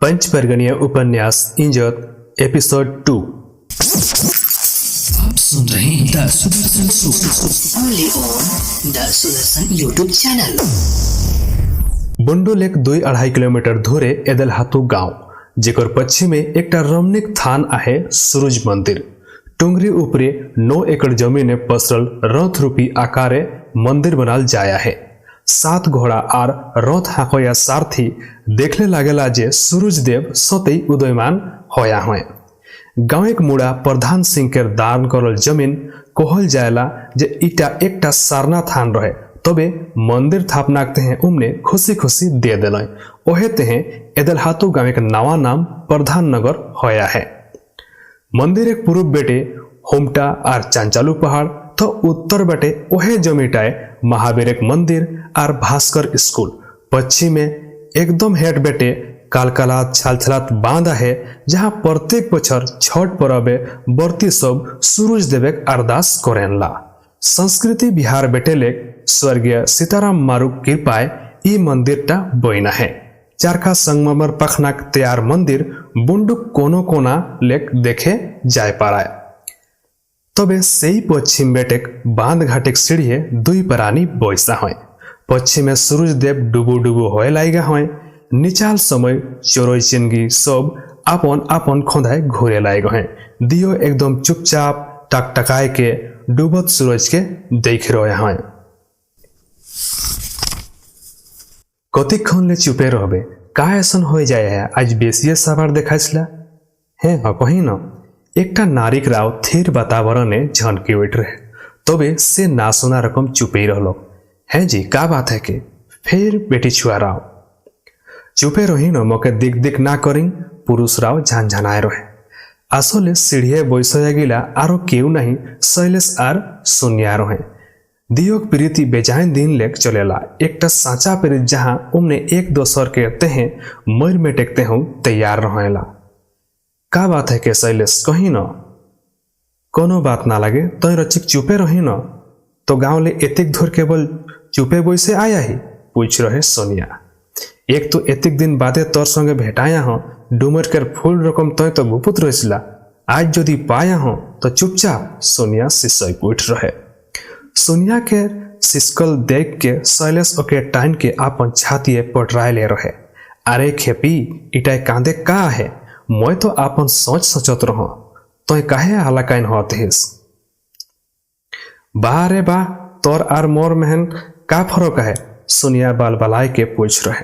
पंचपर्गणीय उपन्यास इंजत एपिसोड 2। आप सुन रहे हैं the Sudarshan show only on the Sudarshan YouTube channel. Bundu lake 2-2.5 kilometre दूरे एदलहातू गांव जेकर पश्चिमे एकटा रमणीक थान आहे सूरज मंदिर। टुंगरी उपरे 9 एकड़ जमीने पसरल रथ रूपी आकारे मंदिर बनाल जाया है। 7 घोड़ा आर रथ हाकोया सारथी देखले लागेला जे सूरज देव सतई उदयमान होया हुए। गाँव एक मुड़ा प्रधान सिंह के दान करल जमीन कहल जायला जे इटा एकटा सारना थान रहे, तबे मंदिर थापनाकते हैं उमने खुशी खुशी दे दिल। ओहेते हैं एदलहातू गाँव एक नवा नाम प्रधान नगर होया है। मंदिर एक पूर्व बेटे होमटा आर चांचालू पहाड़ तो उत्तर बटे ओहे जमीटाए महावीर एक मंदिर आर भास्कर स्कूल। पश्चिम में एकदम हेड बेटे कालकालात छालछलात बांधा है, जहाँ प्रत्येक बछर छठ परबे बर्ती सब सूरज देवेक अरदास करेनला। संस्कृति बिहार बेटे लेक स्वर्गीय सीताराम मारुक कृपाए ई मंदिर टा बइना है। चारका संगमरमर पखनाक तैयार मंदिर बुंडुक कोनो कोना लेक देखे जाय पाराय। तबे सेई पश्चिम बेटेक बांध घाटेक सीढ़िए 2 प्राणी बैसा हैं। पश्चिमे सूरज देव डुबो डुबो होए लाइगा हैं। निचाल समय चोरई चिंगी सब आपन आपन खोदाय घूरे लाइग हैं। दियो एकदम चुपचाप टकटकाए के डूबत सूरज के देख रहे हैं। कतिक खनले चुपे रहबे का ऐसन हो जाए है आज बेसिए सवार देखाइसला है कहीं न। एकटा नारिक राव थीर वातावरणे झनके उठ रहे, तबे से ना सुना रकम चुपे रहलो। है जी का बात है के फिर बेटी छुआ राव चुपे रही न मके दिक दिक ना करिंग पुरुष राव झनझनाए रहे। आसले सीढ़िए बैसया गिला आरो केउ नहीं शैलेश आर सुनिया रहे। दियोग प्रीति बेजान दिन लेक चलेला एकटा साचा प्रीत जहाँ उमने एक दोसर के तेहे मर में टेकते हूँ तैयार रहेला। का बात है के शैलेश कहीं न कोनो बात ना लगे तो रचिक चुपे रही न तो गाँव ले एतिक धुर केवल चुपे बैसे आया ही पूछ रहे सोनिया। एक तो एतिक दिन बादे तोर संगे भेटाया हो डूमर कर फूल रकम तय तो गुपुत रहिसला, आज जदि पाया हो तो चुपचाप सोनिया सिसई पूछ रहे। सोनिया के सिस्कल देख के शैलेश ओके टाइन के आपन छातिए पटराए ले रहे। अरे खेपी इटाई कांदे का है, मैं तो आपन सोचत रहो तो काहे हलाकाइन होतिस। बा रे बा तोर आर मोर महन का फरक है, सोनिया बाल बलाय के पूछ रहे।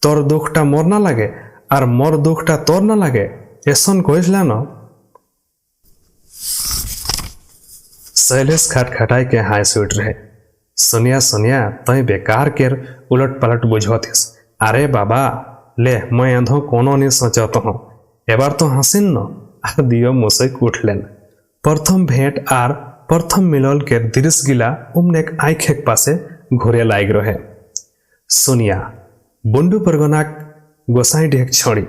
तोर दुखटा मोर ना लगे और मोर दुखटा तोर ना लगे ऐसन कोइसला न। शैलेश खटखटाई के हाय सुट रहे। सोनिया सोनिया तय बेकार केर उलट पलट बुझोतिस। अरे बाबा ले मैं अंधो कोनो नहीं सोचत हूँ, एबार तो हसीन न आर दियो मुसैक उठलेन। प्रथम भेंट आर प्रथम मिलल के दृश्य गिला उमनेक आँखेक पासे घुरे लाइग रहे। सोनिया बुंडू परगना गोसाई ढेक छोड़ी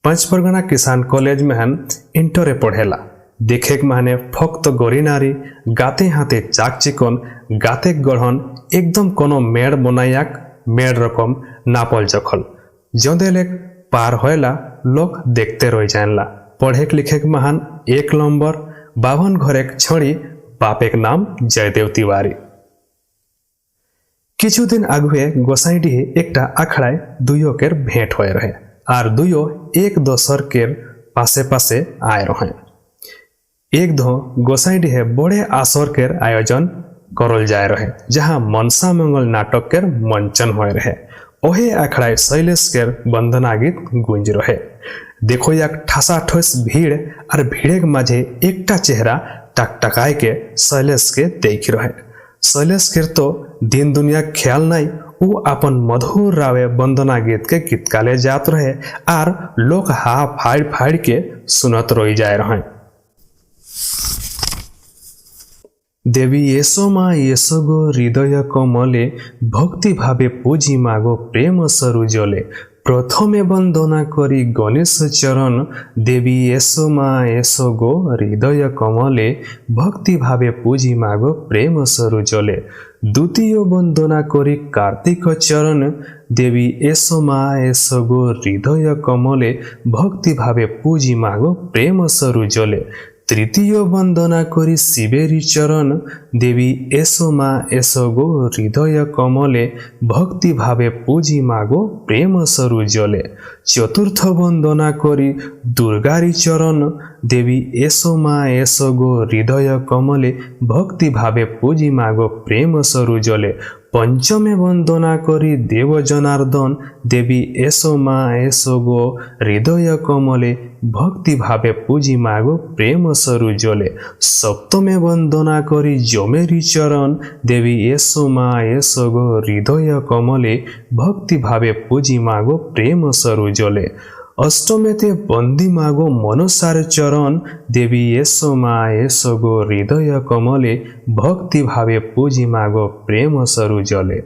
5 परगना किसान कॉलेज में हन इंटरे पढ़ेला। देखे माने फक्त गोरी नारी गाते हाथे चाक चिकन गाते गढ़न एकदम कोनो मेड़ बनायाक मेड़ रकम नापल जखल जोंदे लेक पार होएला लोग देखते रह जाएला। पढ़े लिखे महान 1 नंबर 52 घरेक छोड़ी बापेक नाम जयदेव तिवारी। किछु दिन आगुए गोसाईडीह एकटा आखड़ाय दुयो केर भेंट होए रहे आर दुयो एक दोसर केर पासे पासे आए रहे। एक दो गोसाईडीह बड़े आसर केर आयोजन करल जाए रहे, जहाँ मनसा मंगल नाटक केर मंचन होए रहे। ओहे आखड़ाय शैलेश केर वंदना गीत गूंज रहे। देखो याक ठासा ठोस भीड़ और भीड़े के माझे एकटा चेहरा टकटकाए के शैलेश के देख रहे। शैलेश के तो दिन दुनिया ख्याल नहीं, वो अपन मधुर रावे वंदना गीत के गीत काले जात रहे आर लोग हा फाड़ फाड़ के सुनत रही जाए रहे। देवी येसो मा येसो गो हृदय कमले भक्ति भावे पूजी मागो प्रेम सरुजले प्रथमे वंदना करी गणेश चरण देवी येसो मा येसो गो हृदय कमले भक्ति भावे पूजी मागो प्रेम सरुजले द्वितीय वंदना करी कार्तिक चरण देवी एसो मा एसो गो हृदय कमले भक्ति भावे पूजी मागो प्रेम सरु जले तृतीय वंदना करी शिवेरी चरण देवी एसो मा एसो गो हृदय कमले भक्ति भावे पूजी मागो प्रेम सरु जले चतुर्थ वंदना करी दुर्गारी चरण देवी एसो मा एसो गो हृदय कमले भक्ति भावे पूजी मागो प्रेम सरु जले पंचमे वंदना करी देव जनार्दन देवी एसो मा एसो गो हृदय कमले भक्ति भावे पूजी मागो प्रेम सरु जले सप्तमे वंदना करी जमेरी चरण देवी एसो मा एसो गो हृदय कमले भक्ति भावे पूजी मागो प्रेम सरु जले अष्टमेते बंदी मागो मनसार चरण देवी एसो मा एसो गो हृदय कमले भक्ति भावे पूजी मागो प्रेम सरु जले।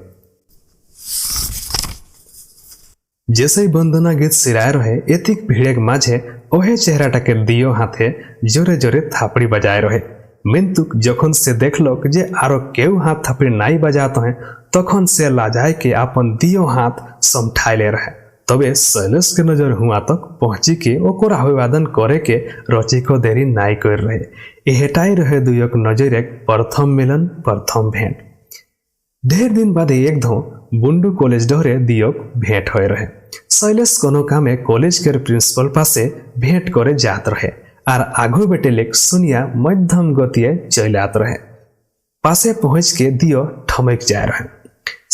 जैसे वंदना गीत सिराय रहे एतिक भिड़ेक माझे ओहे चेहराटाके दियो हाथे जोरे जोरे थापड़ी बजाय रहे मिंतुक जखन से देखलक जे आरो केउ हाथ थापड़ी नाई बजात हैं तखन से लाजाय के अपन दियो हाथ समठाइले रहे तबे शैलेश के नजर हुआ तक पहुंची के ओकर अभिवादन करे के रची को देरी नाई कर रहे एहटाई रहे दुयक नजर एक प्रथम मिलन प्रथम भेंट ढेर दिन बाद एकदम बुंडू कॉलेज डरे दियक भेंट हो रहे शैलेश कोनो कामे कॉलेज के प्रिंसिपल पासे भेंट करे जात रहे आर आगो बेटे लेक सुनिया मध्यम गतिए चल आत रहे पासे पहुंच के दियो ठमक जाए रहे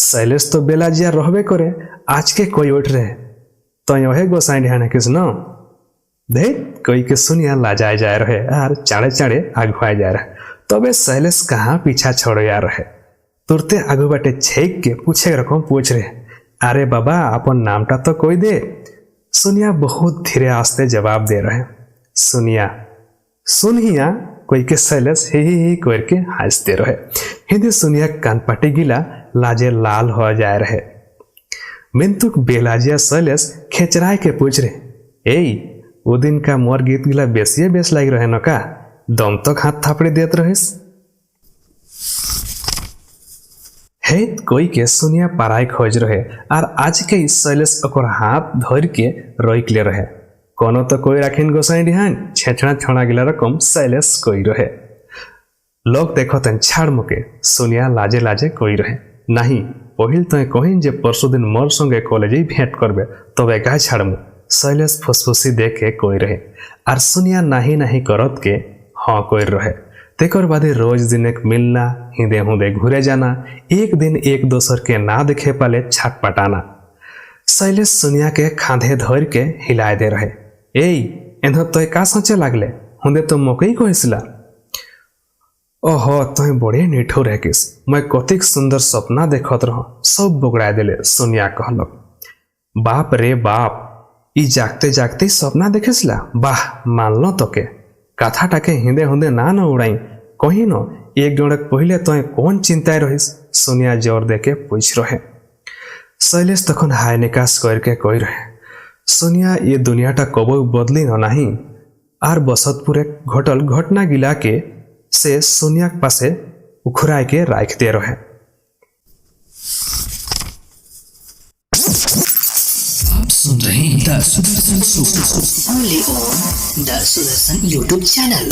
शैलेश तो बेलाजिया रहबे करे आज के कोई उठ रहे तो यहे गोसाई ध्यान किस न दे कोई के सुनिया लाजाए जाए रहे आर चाड़े चाड़े आगुआए जाए रहे तबे शैलेश कहाँ पीछा छोड़ जा रहे तुरते आगु बाटे छेक के पूछे रकम पूछ रहे अरे बाबा अपन नामटा तो कोई दे सुनिया बहुत धीरे आस्ते जवाब दे रहे सुनिया सुनिया कोई के शैलेश ही करके हंसते रहे हिंदी सुनिया कानपाटी गिला लाजे लाल हो जाए रहे मिंतुक बेलाजिया शैलेश खेचराय के पूछ रहे ए वो दिन का मोर गीत गिला बेसिए बेस लाग रहे न का दम तक हाथ थापड़ी देत रहिस हे कोई के सुनिया पाराय खोज रहे और आज के शैलेश ओकर हाथ धर के रोक ले रहे कोनो तो कोई राखिन गोसाई ध्यान छेछड़ा छोड़ा गिला रकम शैलेश कोई रहे लोग देखो तन छाड़ मुके सुनिया लाजे लाजे कोई रहे नहीं पहिल तो कहिन जे परसों दिन मोर संगे कॉलेज भेंट करबे तबे गाय छाड़मु शैलेश फुसफुसी देखे कोई रहे और सुनिया नहीं नहीं करत के हाँ कोई रहे तेकर बादे रोज दिन एक मिलना हिंदे हुंदे घूरे जाना एक दिन एक दोसर के ना देखे पाले छटपटाना शैलेश सुनिया के खांधे धर के हिलाए दे रहे एंध तो का सोचे लागले हुंदे तो मकई कहिसला ओहो तुम बड़े निठुर है किस मैं कतिक सुंदर सपना देखत रह सब बगड़ा दिले सुनिया कहलक बाप रे बाप ई जागते जागते सपना देखेसला वाह मान लो तो के कथा टाके हिंदे हुंदे ना न उड़ाई कही न एक जोड़क पहले तो कौन चिंताए रहिस सुनिया जोर दे के पूछ रहे शैलेश तखन हाय निकास करके कही रहे सुनिया ये दुनियाटा कबो बदली न नहीं आर बसतपुरे घटल घटना गिला के से सुनिया पासे उखराय के राख दे रहे आप सुन रहे हैं the Sudarshan show only on the Sudarshan YouTube channel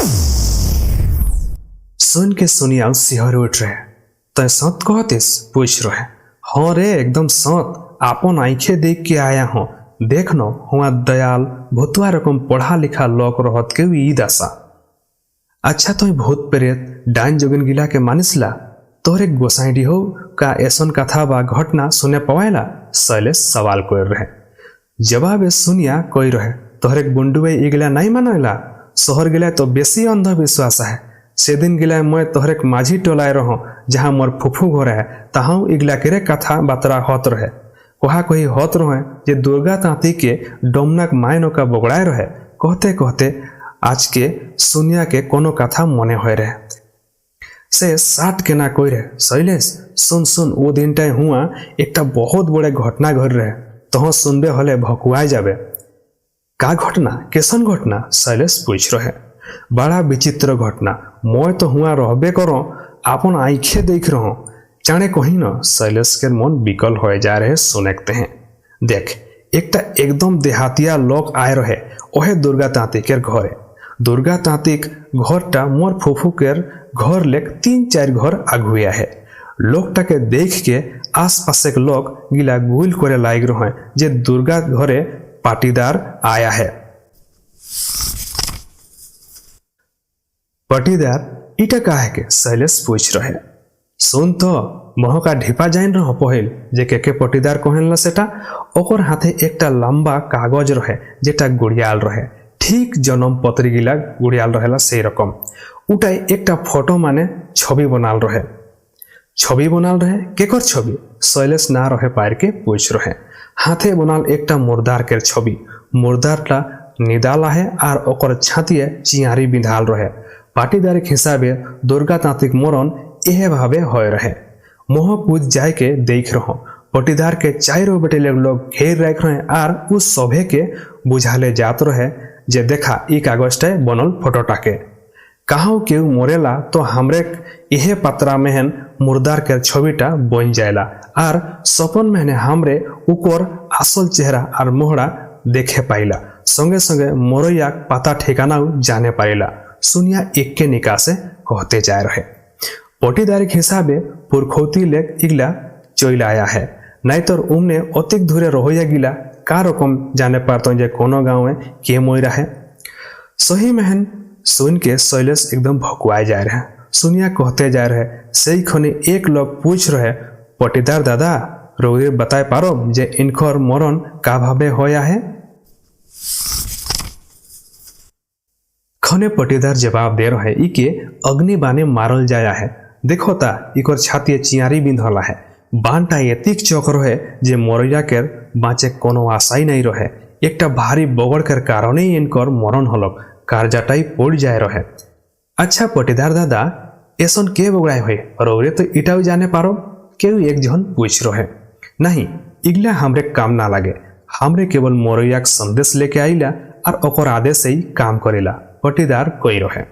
सुन के सुनिया सिहर उठ रहे तय सत कहतिस पूछ रहे हाँ रे एकदम सत आपन आंखे देख के आया हूँ देख नो हुआ दयाल भूतवा रकम पढ़ा लिखा लोक रहत के ई दशा अच्छा तो भूत प्रेत डाइन जोगिन गिला के मानिसला तोहरे गोसाई हो का ऐसन कथा बा घटना सुने पवायला शैलेश सवाल कर रहे जवाब सुनिया कोई रहे तोहरे बुंडुए इगला नहीं मानला शहर गिला तो बेसी अंधविश्वास है से दिन गिला मैं तोहरे माझी टोलाए रहो जहाँ मोर फुफू घर है तहाँ इगला के कथा बातरा होत रहे वहा कोई होत रहे जे दुर्गा तांती के डोमनक मायनो का बगड़ाए रहे कहते कहते आज के सुनिया के कोनो कथा मने हो रहे से साठ के ना कोई रहे शैलेश सुन सुन वो दिन टाइम हुआ एक बहुत बड़े घटना घट रहे तो सुनबे हले भकुआए जाबे का घटना कैसन घटना शैलेश पूछ रहे बड़ा विचित्र घटना मैं तो हुआ रहबे करो अपन आंखे देख रहो चाणे कहीं न शैलेश के मन विकल हो जा रहे सुनते हैं। देख एक एकदम देहातिया लोक आए रहे ओहे दुर्गा तांतिकेर घरे। दुर्गा तांतिक घरटा मोर फुफू केर घर लेक 3-4 घर आगुया है। लोकटाके देख के आसपास के लोग गिला गुल करे लाग रहे जे दुर्गा घरे पाटीदार आया है। पाटीदार इटा काहे के शैलेश पूछ रहे। सुन तो महका ढिपा जाइन रह पहिल जे के पटीदार कहल सेटा ओकर हाथे एकटा लंबा कागज रहे जेटा गुड़ियाल रहे ठीक जन्म पत्री गिला गुड़ियाल रहेला से रकम उटाई एकटा फोटो माने छवि बनाल रहे। छवि बनाल रहे केकर छवि शैलेश ना रहे पार के पूछ रहे। हाथे बनाल एकटा मुर्दार के छवि मुर्दारटा निदाला है और ओकर छातिए चियारी बिंधाल रहे। पाटीदार के हिसाबे दुर्गा तांत्रिक मरण यह भावे होय रहे। मोह पूज जाय के देख रहो पटीदार के 4 बेटे लोग घेर रख रहे और उस सभे के बुझाले जात रहे जे देखा ई कागजटा बनल फोटोटाके कहाँ केहू मरेला तो हमरे यह पत्रा मेहन मुर्दार के छविटा बन जाएला और सपन मेहने हमरे ऊपर आसल चेहरा और मोहड़ा देखे पाइला संगे संगे मोरैया पता ठिकाना जाने पाइला। सुनिया एक के निकासे कहते जा रहे। पटीदार के हिसाबे पुरखौती लेक इगला चोइला आया है नहीं तो उमने अतिक धुरे रहोया गिला का रकम जाने पारतो जे कोनो गाँव में के मोइरा है। सही महन सुन के शैलेश एकदम भकुआ जा रहे। सुनिया कहते जा रहे सही खने एक लोग पूछ रहे पटीदार दादा रोगे बताए पारो जे इनकर मरण का भावे होया है। खने पटीदार जवाब दे रहे इके अग्नि बाने मारल जाया है। देखो ता इकर छाती चियारी बिंधला है बानटा एतिक चौक रहे जे मोरैया के बाँचे कोनो आशाई नहीं रहे। एकटा भारी बगड़ के कारण ही इनकर मरण हलक कारजाटाई पड़ जाए रहे। अच्छा पटीदार दादा ऐसन के बगड़ाए हुए रोरे तो इटाऊ जाने पारो केहू एक जन पूछ रहे। नहीं इगला हमरे काम ना लगे हमरे केवल मोरैया के संदेश लेके आइला और ओकर आदेश से ही काम करेला पटीदार कोई रहे।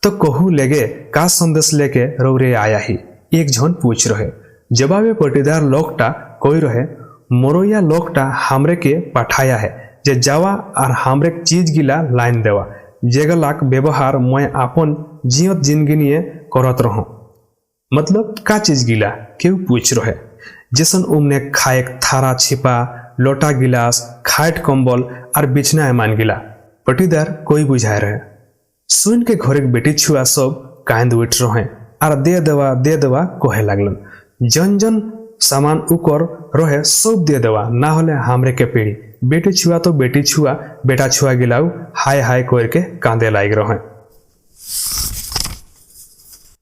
तो कहू लेगे का संदेश लेके रोरे आया ही एक जन पूछ रहे। जवाबे पटीदार लोकटा कोई रहे मोरैया लोकटा हमरे के पठाया है जे जावा और हमरे चीज गिला लाइन देवा जेगलाक व्यवहार मैं आपन जियत जिंदगी निये करत रहूं। मतलब का चीज गिला केहू पूछ रहे। जैसन उमने खाए थारा छिपा लोटा गिलास खाट कंबल और बिछना मान गिला पटीदार कोई बुझाए रहे। सुन के घर बेटी छुआ सब कांद उठ रहे और दे देवा कहे लगलन। जन जन सामान उकर रहे सब दे देवा ना होले हमरे के पीढ़ी बेटी छुआ तो बेटी छुआ बेटा छुआ गिलाऊ हाय हाय करके कांदे लाग रहे।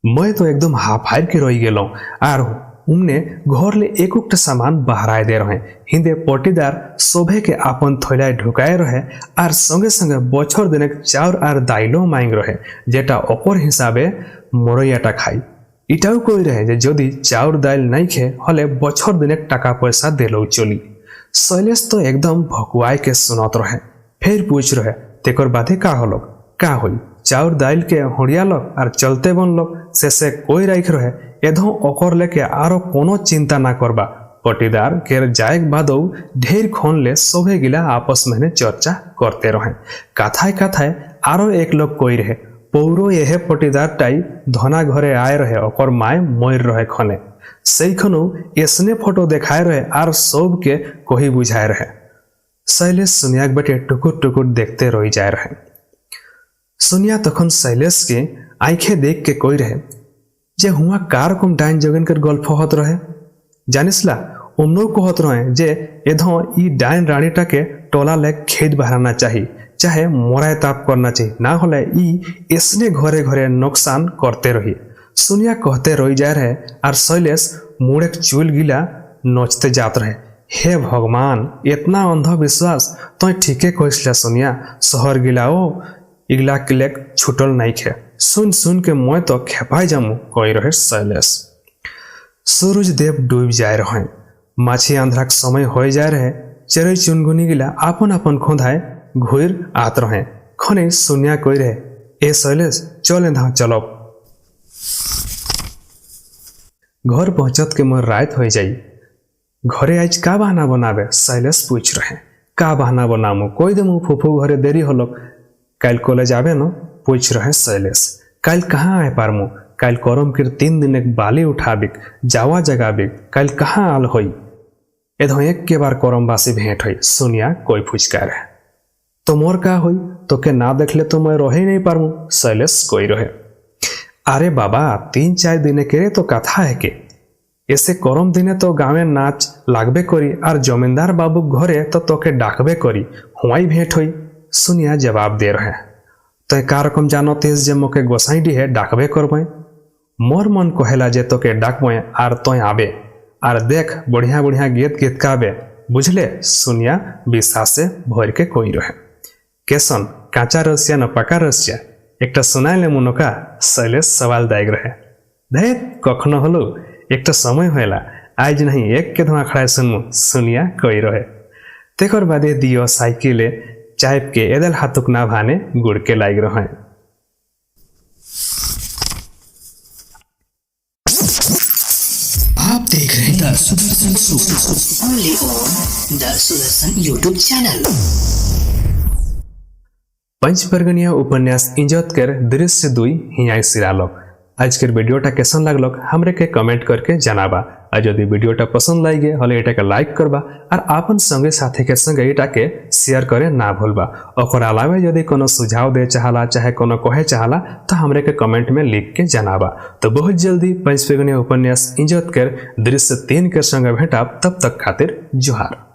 मैं तो एकदम हाफायर के रही गेलो और उमने घर ले एक सामान बहराए दे रहे। हिंदे पटीदार शोभे के आपन थैलाय ढुकाए रहे और संगे संगे बछर दिने चाउर और दाइलो मांग रहे जेटा ओकर हिसाबे मोरैयाटा खाई। इटाऊ कोई रहे जे जदि चाउर दाइल नहीं खे हले बछर दिने टाका पैसा देलो चली। शैलेश तो एकदम भकुआई के सुनत रहे। फिर पूछ रहे तेकर बाधे का हलो का हुई चाउर दाइल के हड़ियालक और चलते बनलक से कोई राख रहे एधो ओकर लेके आरो कोनो चिंता ना करबा। पटीदार के जाए बाद ढेर खन ले सभे गिला आपस में चर्चा करते रहे। कथाए आरो एक लोग कोई रहे पौरो यह पटीदार टाई धना घरे आए रहे ओकर माय मर रहे खने से खनु ऐसने फोटो देखाए रहे और सब के कोई बुझाए रहे। शैलेश सुनिया बेटे टुकुर टुकुर देखते रही जाए रहे। सुनिया तखन शैलेश के आंखें देख के कोई रहे जे हुआ कार कुम डाइन जगन कर गल्फ होत रहे। जानिसला उमनो कहत रहे जे एधो ई डाइन रानीटा के टोला ले खेत बहाना चाहिए चाहे मोराय ताप करना चाहिए ना होले ई इसने घरे घरे नुकसान करते रही। सुनिया कहते रही जा रहे और शैलेश मुड़े चूल गिला नोचते जात रहे। हे भगवान इतना अंधविश्वास तो ठीके कहला सुनिया शहर गिलाओ इगला किलेक छुटल नहीं खे सुन सुन के मैं तो खेपाई जामू कही रहे शैलेश। सूरज देव डूब जाए रहे माछी आंध्राक समय हो जाए रहे चरई चुनगुनी गिला आपन आपन खोदाए घुर आत रहे। खने सुनिया कोई रहे ए शैलेश चल धा चलो। घर पहुंचत के मोर रात हो जाई। घरे आज का बहाना बनावे शैलेश पूछ रहे। का बहाना बनामु कोई दमु फूफू घरे देरी होलक। काल कॉलेज आवे न पूछ रहे शैलेश। काल कहाँ आए पारमु? काल करम के 3 दिन एक बाली उठाबिक जावा जगाबिक। काल कहाँ आल होई? एधो एक के बार करमबासी भेंट होई। सुनिया कोई फुचकार है तो मोर का होई? तो के ना देखले तो मैं रहे नहीं पारमु। शैलेश कोई रहे। अरे बाबा 3-4 दिने के तो कथा है के ऐसे करम दिने तो गाँव नाच लागबे करी और जमींदार बाबू घरे तो तोके डाकबे करी हुआई भेंट होई। सुनिया जवाब दे रहे। तो का रकम जानो तेज जे मोके गोसाई डी है डाकबे करबे। मोर मन कहेला जे तोके डाकबे आर तोय आबे आर देख बढ़िया बढ़िया गीत गीत गाबे बुझले। सुनिया विश्वास से भर के कोई रहे। केसन काचा रसिया न पका रसिया एक सुनाइले मुनका? शैलेश सवाल दायग रहे। देख कखनो हलो एक समय होला आज नहीं एक के धुआं खड़ाए सुनमु। सुनिया कोई रहे। तेकर बादे दियो साइकिले चाइप के एदल हाथुक ना भाने गुड़ के लाइग रहे। आप देख रहे हैं the Sudarshan show only on the Sudarshan YouTube channel. Panchpargania उपन्यास इज्जत कर दृश्य 2 हियाई सिरालोक। आज के वीडियोटा कैसन लगलक हमरे के कमेंट करके जनाबा। और यदि वीडियोटा पसंद लागे हले एटा के लाइक करबा और आपन संगे साथी के संगे एटा के शेयर करे ना भूलबा। ओकर अलावा यदि कोनो सुझाव दे चाहला चाहे कोनो कहे चाहला तो हमरे के कमेंट में लिख के जनाबा। तो बहुत जल्दी पंचपर्गनिया उपन्यास इज्जत कर दृश्य 3 के संगे भेंटाब। तब तक खातिर जोहार।